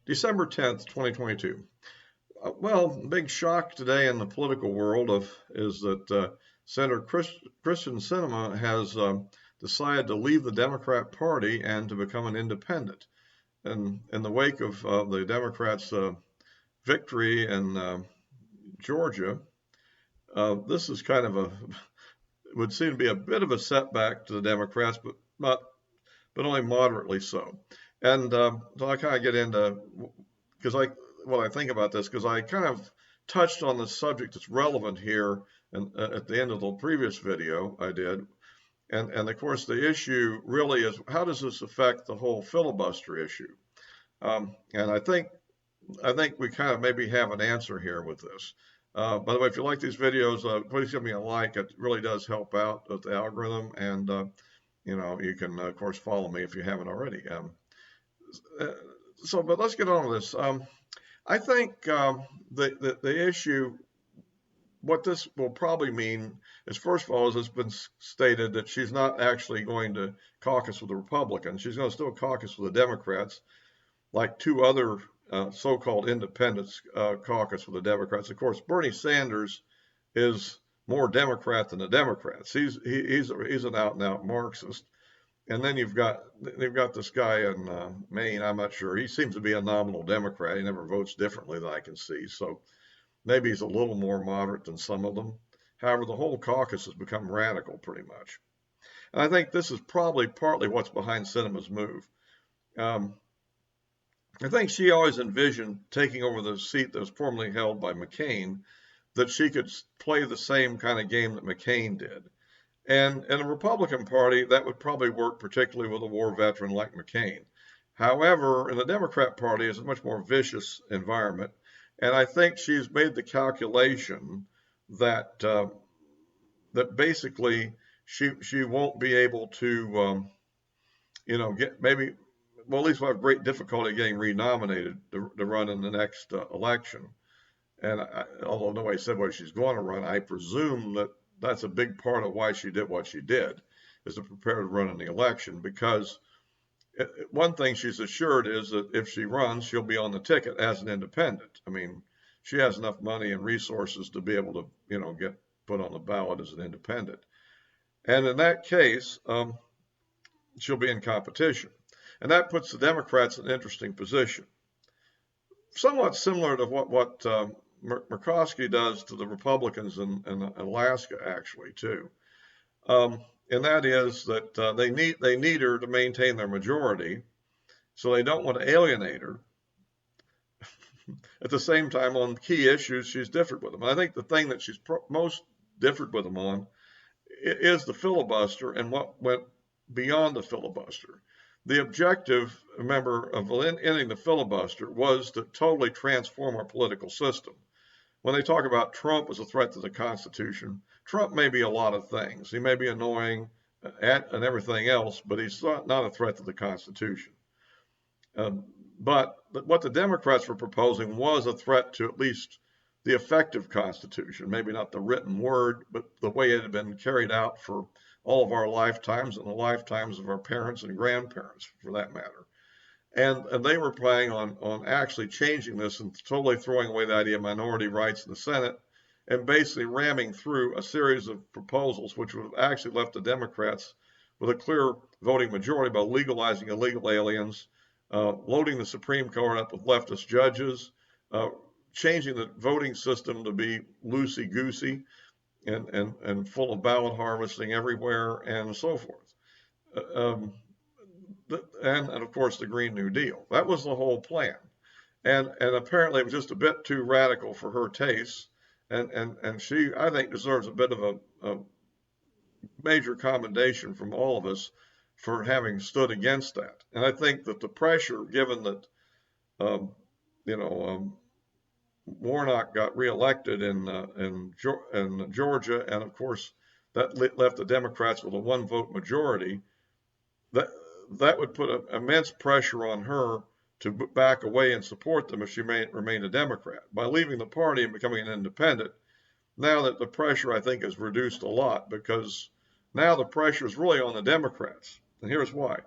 December 10th, 2022. Well, big shock today in the political world is that Senator Kyrsten Sinema has decided to leave the Democrat Party and to become an independent. And in the wake of the Democrats' victory in Georgia, this is kind of would seem to be a bit of a setback to the Democrats, but only moderately so. And so I kind of get into, what I think about this, because I kind of touched on the subject that's relevant here and at the end of the previous video I did. And of course, the issue really is, how does this affect the whole filibuster issue? And I think we kind of maybe have an answer here with this. By the way, if you like these videos, please give me a like. It really does help out with the algorithm. And, you can, of course, follow me if you haven't already. But let's get on with this. I think the issue, what this will probably mean is, first of all, as it's been stated, that she's not actually going to caucus with the Republicans. She's going to still caucus with the Democrats, like two other so-called independents caucus with the Democrats. Of course, Bernie Sanders is more Democrat than the Democrats. He's an out-and-out Marxist. And then they've got this guy in Maine. I'm not sure. He seems to be a nominal Democrat. He never votes differently that I can see. So maybe he's a little more moderate than some of them. However, the whole caucus has become radical pretty much. And I think this is probably partly what's behind Sinema's move. I think she always envisioned taking over the seat that was formerly held by McCain, that she could play the same kind of game that McCain did. And in the Republican Party, that would probably work particularly with a war veteran like McCain. However, in the Democrat Party, it's a much more vicious environment. And I think she's made the calculation that that basically she won't be able to, get maybe, well, at least we'll have great difficulty getting renominated to run in the next election. And although nobody said whether she's going to run, I presume that that's a big part of why she did what she did, is to prepare to run in the election. Because one thing she's assured is that if she runs, she'll be on the ticket as an independent. I mean, she has enough money and resources to be able to, get put on the ballot as an independent. And in that case, she'll be in competition. And that puts the Democrats in an interesting position. Somewhat similar to what Murkowski does to the Republicans in Alaska, actually, too. And that is that they need her to maintain their majority, so they don't want to alienate her. At the same time, on key issues, she's different with them. And I think the thing that she's most different with them on is the filibuster and what went beyond the filibuster. The objective, remember, of ending the filibuster was to totally transform our political system. When they talk about Trump as a threat to the Constitution, Trump may be a lot of things. He may be annoying and everything else, but he's not a threat to the Constitution. But what the Democrats were proposing was a threat to at least the effective Constitution, maybe not the written word, but the way it had been carried out for all of our lifetimes and the lifetimes of our parents and grandparents, for that matter. And they were planning on actually changing this and totally throwing away the idea of minority rights in the Senate and basically ramming through a series of proposals which would have actually left the Democrats with a clear voting majority by legalizing illegal aliens, loading the Supreme Court up with leftist judges, changing the voting system to be loosey-goosey and full of ballot harvesting everywhere, and so forth. And of course, the Green New Deal. That was the whole plan. And apparently it was just a bit too radical for her tastes. And she, I think, deserves a bit of a major commendation from all of us for having stood against that. And I think that the pressure, given that, Warnock got reelected in Georgia, and of course that left the Democrats with a one-vote majority, that would put immense pressure on her to back away and support them if she remained a Democrat. By leaving the party and becoming an independent, now that the pressure, I think, is reduced a lot, because now the pressure is really on the Democrats. And here's why.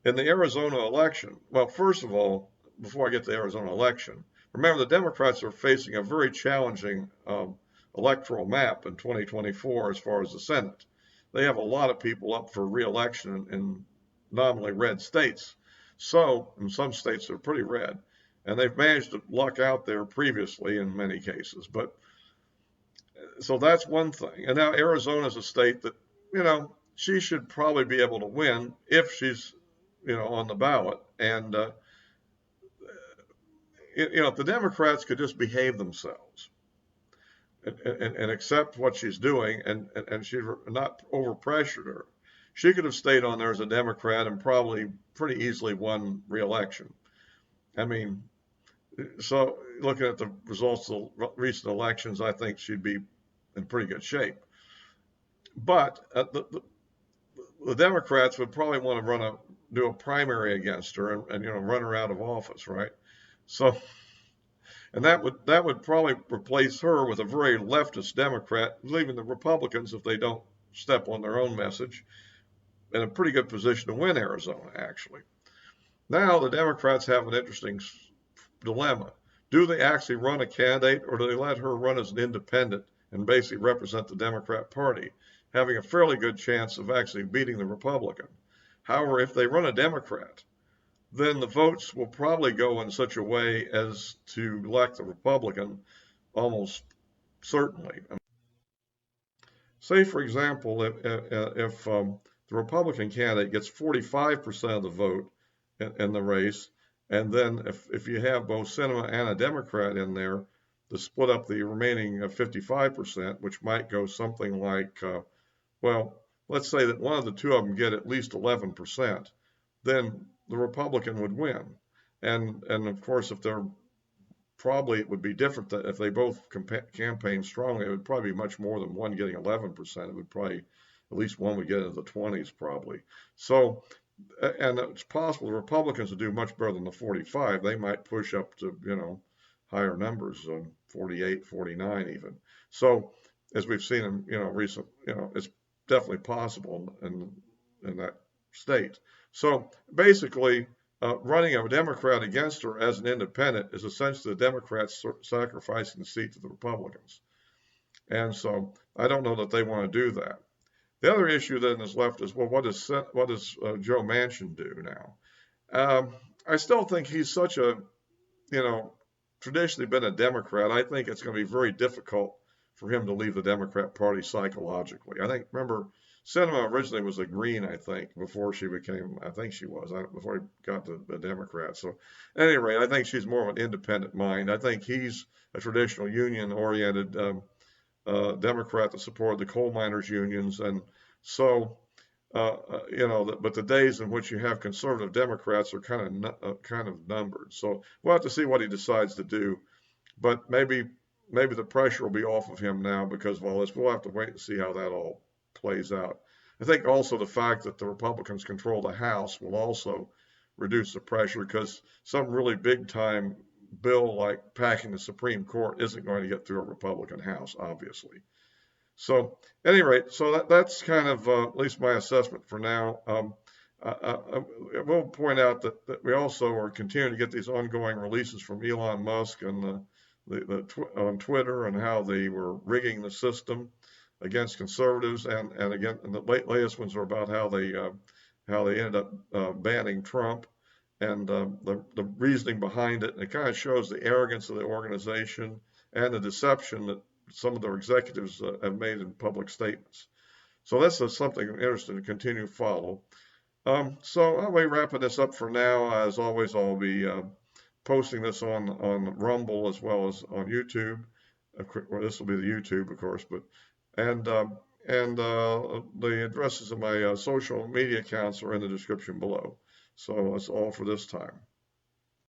In the Arizona election, well, first of all, before I get to the Arizona election, remember the Democrats are facing a very challenging electoral map in 2024 as far as the Senate. They have a lot of people up for re-election in nominally red states. So, in some states they're pretty red, and they've managed to luck out there previously in many cases. But so that's one thing. And now Arizona is a state that, she should probably be able to win if she's, on the ballot. And if the Democrats could just behave themselves and accept what she's doing, and she not overpressured her, she could have stayed on there as a Democrat and probably pretty easily won re-election. I mean, so looking at the results of the recent elections, I think she'd be in pretty good shape. But the Democrats would probably want to do a primary against her and run her out of office, right? So, and that would probably replace her with a very leftist Democrat, leaving the Republicans, if they don't step on their own message, in a pretty good position to win Arizona, actually. Now the Democrats have an interesting dilemma. Do they actually run a candidate, or do they let her run as an independent and basically represent the Democrat Party, having a fairly good chance of actually beating the Republican? However, if they run a Democrat, then the votes will probably go in such a way as to elect the Republican almost certainly. Say, for example, if the Republican candidate gets 45% of the vote in the race, and then if you have both Sinema and a Democrat in there to split up the remaining 55%, which might go something like, well, let's say that one of the two of them get at least 11%, then the Republican would win. And of course, if they're probably, it would be different if they both campaign strongly. It would probably be much more than one getting 11%. It would probably, at least one would get into the 20s probably. So, and it's possible the Republicans would do much better than the 45. They might push up to, higher numbers, 48, 49 even. So, as we've seen in, recent, it's definitely possible in that state. So basically, running a Democrat against her as an independent is essentially the Democrats sacrificing the seat to the Republicans. And so I don't know that they want to do that. The other issue then is left is, well, what does Joe Manchin do now? I still think he's such a, traditionally been a Democrat. I think it's going to be very difficult for him to leave the Democrat Party psychologically. Remember, Sinema originally was a Green, I think, before she became, before he got to the Democrat. So, at any rate, I think she's more of an independent mind. I think he's a traditional union-oriented Democrat that supported the coal miners' unions. And so, but the days in which you have conservative Democrats are kind of numbered. So, we'll have to see what he decides to do. But maybe the pressure will be off of him now because of all this. We'll have to wait and see how that all plays out. I think also the fact that the Republicans control the House will also reduce the pressure, because some really big time bill like packing the Supreme Court isn't going to get through a Republican House, obviously. So at any rate, so that's kind of at least my assessment for now. I will point out that we also are continuing to get these ongoing releases from Elon Musk and on Twitter, and how they were rigging the system against conservatives, and again, and the latest ones are about how they ended up banning Trump, and the reasoning behind it. And it kind of shows the arrogance of the organization and the deception that some of their executives have made in public statements. So this is something interesting to continue to follow. So I'll be wrapping this up for now. As always, I'll be posting this on Rumble as well as on YouTube. Well, this will be the YouTube, of course, but the addresses of my social media accounts are in the description below. So that's all for this time.